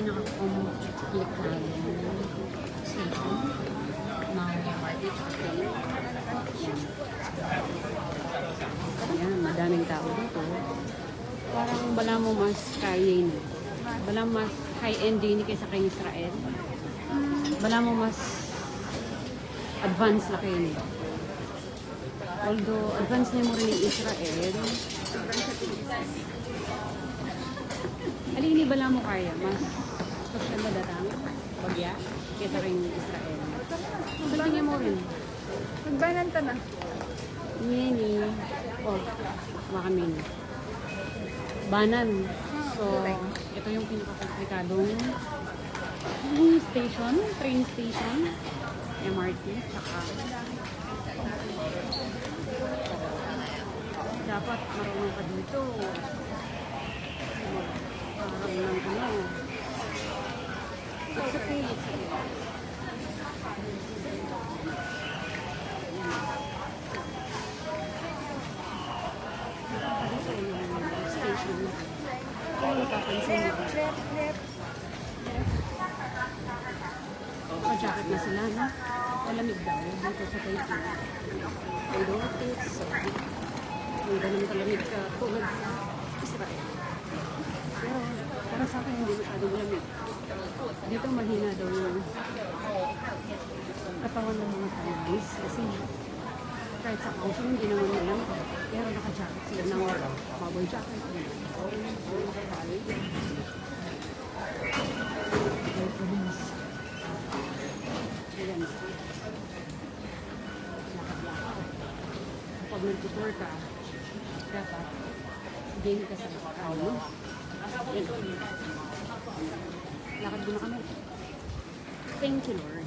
pinaka-complicado station ng ayan, madaming tao dito. Parang bala mo mas kaya na. Bala mas high-end din kaysa kay Israel. Bala mo mas advanced na kayo niya. Although, advanced niya mo rin yung Israel. Alini bala mo kaya? Mas social na datang? Bagya? Kaysa rin yung Israel. So, tingin mo rin. Magbanan ta na. Nini. Oh, makamin. Banan. So, ito yung pinaka-komplikadong station, train station, MRT, saka dapat marunong ka dito. Parang ng ano. It's okay, it's okay. Station na. Kaya napapansin mo. Jacket na sila, no? Malamig daw dito sa Taipei. I don't think so. Hindi ganun kalamig ka tulad sa Israel. Pero para sa akin hindi masyadong lamig. Dito mahina daw yung katawan ng mga Chinese kasi kahit sa ocean hindi naman nilang pero naka-jacket sila ng cowboy jacket. Ayan. Kapag nag-tour ka, dapat game ka sa ano. Yan. Lakad mo na kami. Thank you, Lord.